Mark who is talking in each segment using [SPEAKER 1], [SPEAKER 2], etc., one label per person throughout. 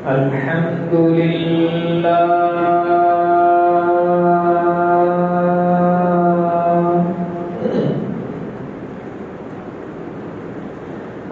[SPEAKER 1] الحمد لله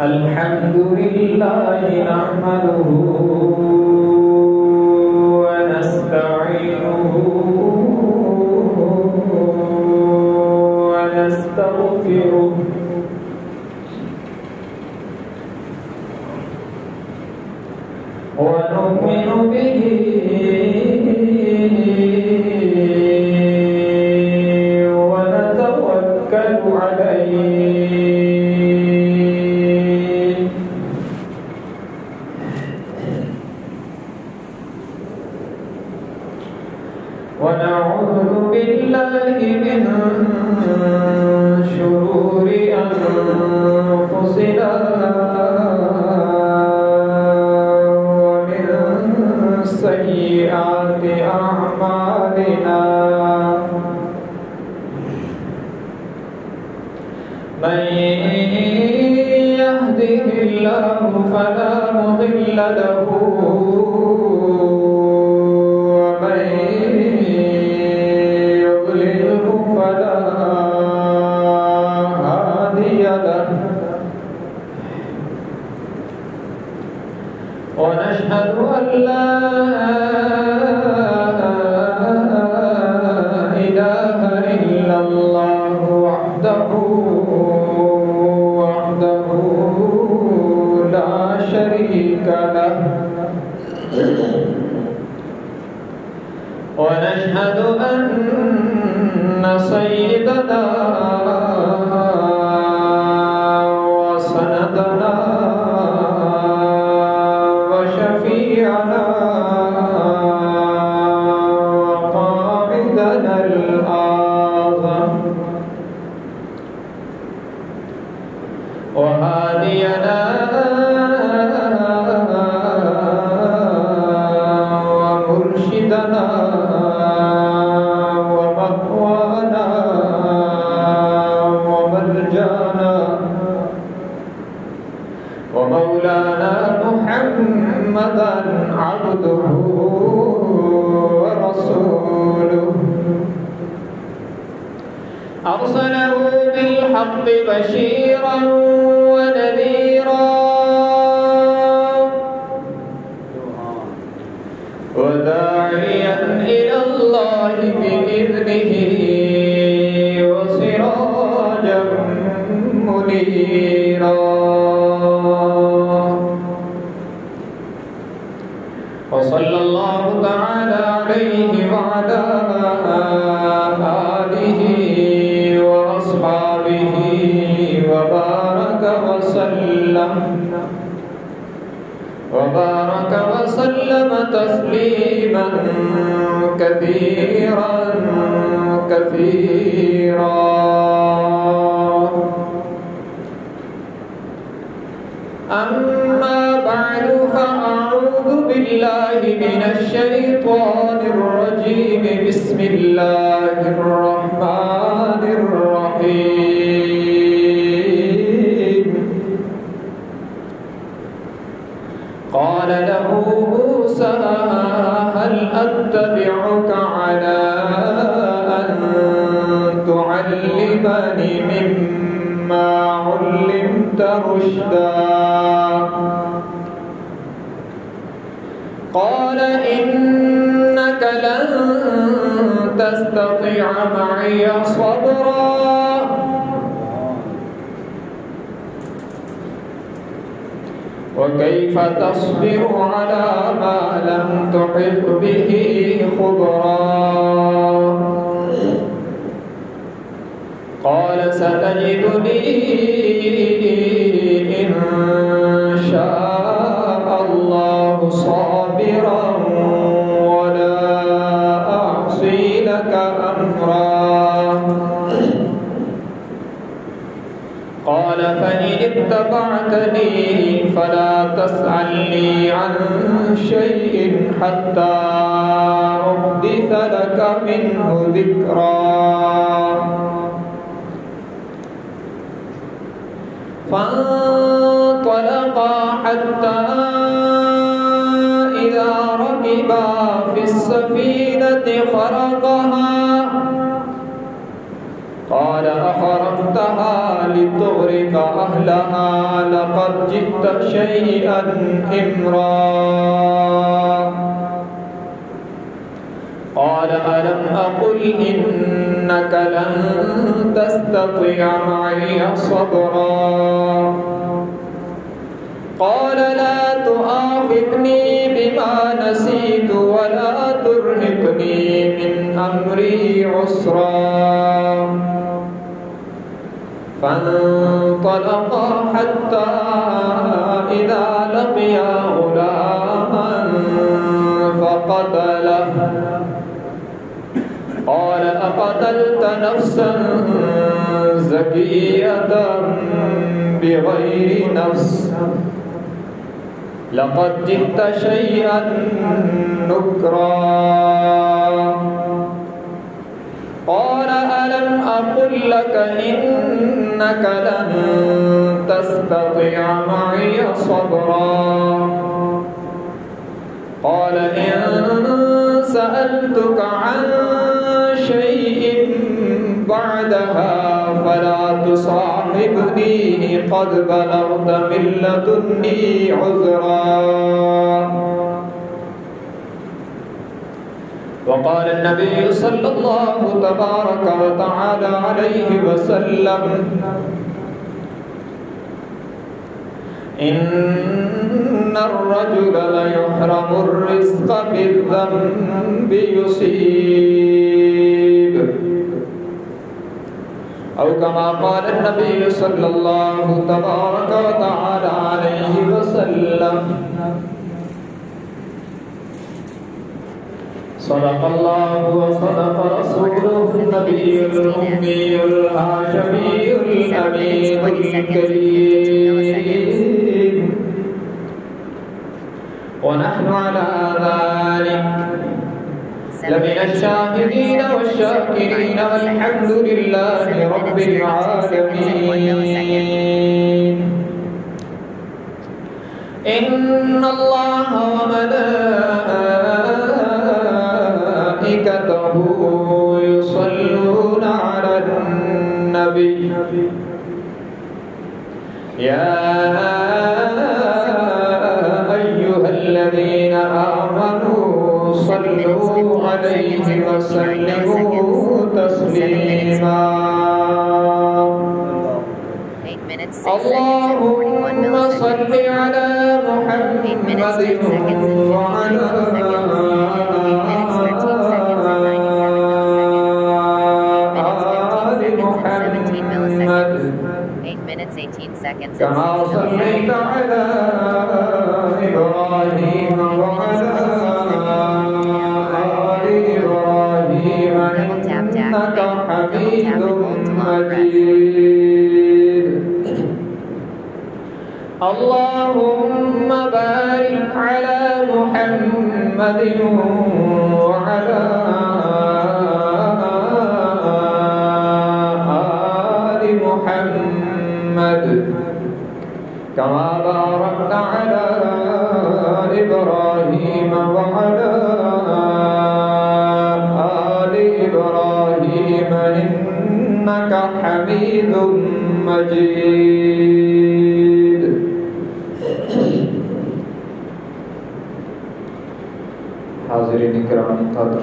[SPEAKER 1] الحمد لله نحمده ونستعينه ونستغفره ونؤمن به ونتوكل عليه ونعوذ بالله من شرور أنفسنا سيئات أعمالنا من يهده الله فلا مضل له ومن يضلله فلا هادي له ونشهد أن لا إله إلا الله وحده لا شريك له ونشهد أن سيدنا وسندنا وشفيعنا وقائدنا الأعظم وهادينا ومرشدنا ومقوانا وملجانا ومولانا محمدا عبده ورسوله أرسله بالحق بشيرا ونذيرا وداعيا إلى الله بإذنه وسراجا منيرا وصلى الله تعالى عليه وعلى آله وأصحابه وبارك وسلم تسليما كثيرا أما بعد فأعوذ بالله من الشيطان الرجيم بسم الله الرحمن الرحيم قال له موسى هل أتبعك على أن تعلمني مما علمت رشدا قال إنك لن تستطيع معي صبرا وكيف تصبر على ما لم تحط به خبرا قال ستجدني إن شاء الله صابرا ولا أعصي لك أمرا قال فإن اتبعتني فلا تسألني عن شيء حتى أحدث لك منه ذكرا فانطلقا حتى السفينة خرقها قال أخرقتها لتغرق أهلها لقد جئت شيئا إمرا قال ألم أقل إنك لن تستطيع معي صبرا قال لا تؤاخذني بما نسيت ولا ترهقني من أمري عسرا فانطلقا حتى إذا لقيا غلاما فقتله قال أقتلت نفسا زكية بغير نفس لقد جئت شيئا نكرا قال ألم أقل لك إنك لن تستطيع معي صبرا قال إن سألتك عن شيء بعدها فلا تصاحبني قد بلغت من لدني عذرا وقال النبي صلى الله تبارك وتعالى عليه وسلم إن الرجل ليحرم الرزق بالذنب يصيب أو كما قال النبي صلى الله تبارك وتعالى عليه وسلم صدق الله وصدق رسوله النبي الأمي الهاشمي الأمين الكريم ونحن على ذلك لمن الشاهدين والشاكرين والحمد لله رب العالمين إن الله وملائكته يصلون على النبي يا أيها الذين آمنوا صلوا عليه وسلموا تسليما اللهم صل على محمد وعلى آل محمد كما صليت على إبراهيم وعلى آل إبراهيم إنك حميد مجيد اللهم بارك على محمد وعلى آل محمد كما باركت على إبراهيم وعلى آل إبراهيم إنك حميد مجيد حاضرین کرام قدر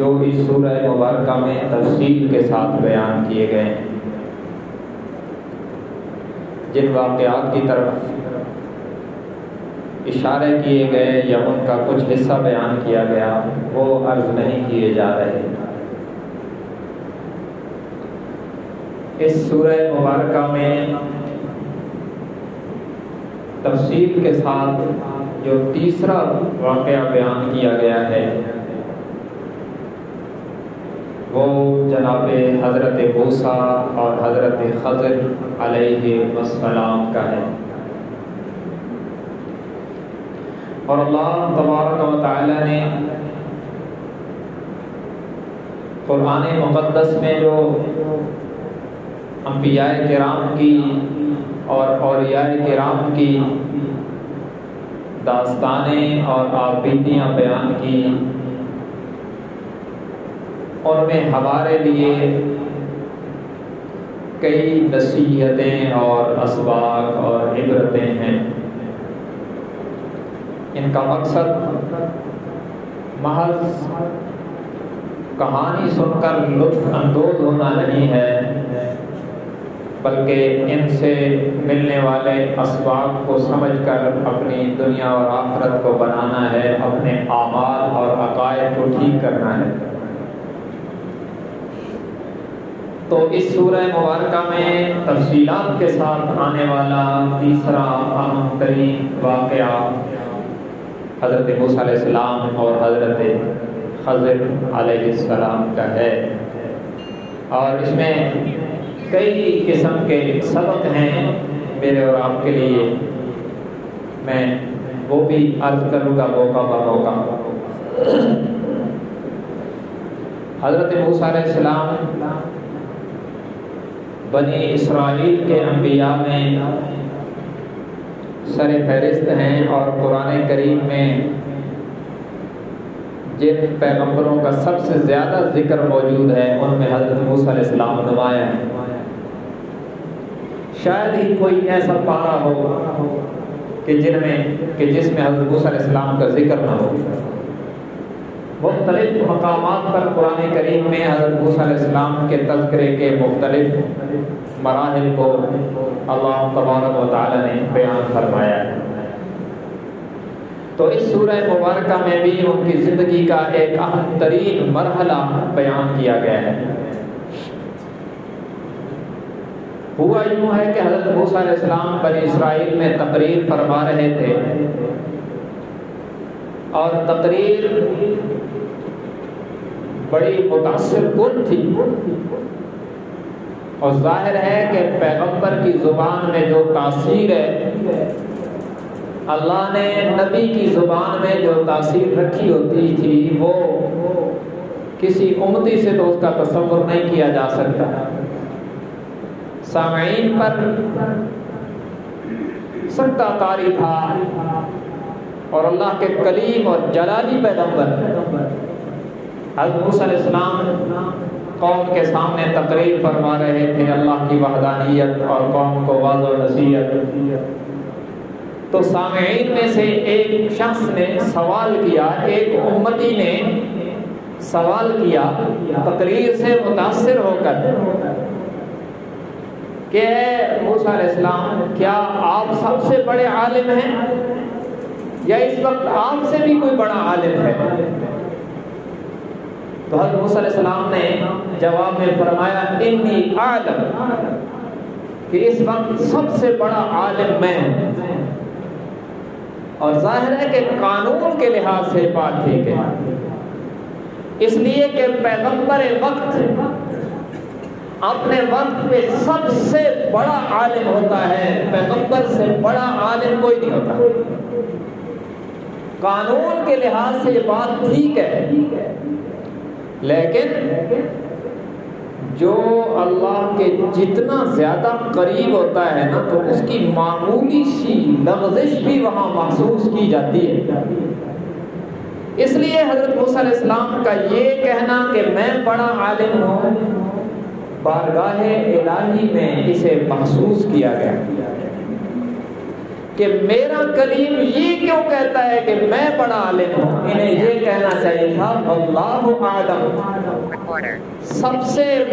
[SPEAKER 1] جو اس سورہ مبارکہ میں تفصیل کے ساتھ بیان کیے گئے ہیں، جن واقعات کی طرف اشارے کیے گئے یا ان کا کچھ حصہ بیان کیا گیا، وہ عرض نہیں کیے جا رہے۔ اس سورہ مبارکہ میں تفصیل کے ساتھ جو تیسرا واقعہ بیان کیا گیا ہے وہ جناب حضرت موسیٰ اور حضرت خضر علیہ السلام کا ہے۔ اور اللہ تبارک و تعالی نے قرآن مقدس میں جو انبیاء کرام کی اور اولیاء کرام کی داستانیں اور آبیدیاں بیان کی، ان میں ہمارے لیے کئی نصیحتیں اور اسباق اور عبرتیں ہیں۔ ان کا مقصد محض کہانی سن کر لطف اندوز ہونا نہیں ہے، بلکہ ان سے ملنے والے اسباق کو سمجھ کر اپنی دنیا اور آخرت کو بنانا ہے، اپنے اعمال اور عقائد کو ٹھیک کرنا ہے۔ تو اس سورہ مبارکہ میں تفصیلات کے ساتھ آنے والا تیسرا اہم ترین واقعہ حضرت موسیٰ علیہ السلام اور حضرت خضر علیہ السلام کا ہے، اور اس میں کئی قسم کے سبق ہیں میرے اور آپ کے لیے۔ میں وہ بھی عرض کروں گا موقع بہ موقع۔ حضرت موسیٰ علیہ السلام بنی اسرائیل کے انبیاء میں سر فہرست ہیں، اور قرآن کریم میں جن پیغمبروں کا سب سے زیادہ ذکر موجود ہے ان میں حضرت موسیٰ علیہ السلام نمایاں ہیں۔ شاید ہی کوئی ایسا پارہ ہو کہ جس میں حضرت موسیٰ علیہ السلام کا ذکر نہ ہو۔ مختلف مقامات پر قرآن کریم میں حضرت موسیٰ علیہ السلام کے تذکرے کے مختلف مراحل کو اللہ تبارک و تعالی نے بیان فرمایا ہے۔ تو اس سورہ مبارکہ میں بھی ان کی زندگی کا ایک اہم ترین مرحلہ بیان کیا گیا ہے۔ ہوا یوں ہے کہ حضرت موسیٰ علیہ السلام بنی اسرائیل میں تقریر فرما رہے تھے، اور تقریر بڑی متاثر کن تھی، اور ظاہر ہے کہ پیغمبر کی زبان میں جو تاثیر ہے، اللہ نے نبی کی زبان میں جو تاثیر رکھی ہوتی تھی وہ کسی امتی سے تو اس کا تصور نہیں کیا جا سکتا۔ سامعین پر سکتہ طاری تھا، اور اللہ کے کلیم اور جلالی پیغمبر حضرت موسیٰ علیہ السلام قوم کے سامنے تقریر فرما رہے تھے اللہ کی وحدانیت اور قوم کو واضح و نصیحت۔ تو سامعین میں سے ایک شخص نے سوال کیا، ایک امتی نے سوال کیا تقریر سے متاثر ہو کر کہ موسیٰ علیہ السلام، کیا آپ سب سے بڑے عالم ہیں، یا اس وقت آپ سے بھی کوئی بڑا عالم ہے؟ تو حضرت موسیٰ علیہ السلام نے جواب میں فرمایا انی عالم، کہ اس وقت سب سے بڑا عالم میں ہوں۔ اور ظاہر ہے کہ قانون کے لحاظ سے بات ٹھیک ہے، اس لیے کہ پیغمبر وقت اپنے وقت پہ سب سے بڑا عالم ہوتا ہے، پیغمبر سے بڑا عالم کوئی نہیں ہوتا۔ قانون کے لحاظ سے یہ بات ٹھیک ہے، لیکن جو اللہ کے جتنا زیادہ قریب ہوتا ہے نا، تو اس کی معمولی سی لغزش بھی وہاں محسوس کی جاتی ہے۔ اس لیے حضرت موسیٰ علیہ السلام کا یہ کہنا کہ میں بڑا عالم ہوں، بارگاہ الہی میں اسے محسوس کیا گیا، کہ میرا کلیم یہ کیوں کہتا ہے کہ میں بڑا عالم ہوں؟ انہیں یہ کہنا چاہیے تھا واللہ اعلم۔ سب سے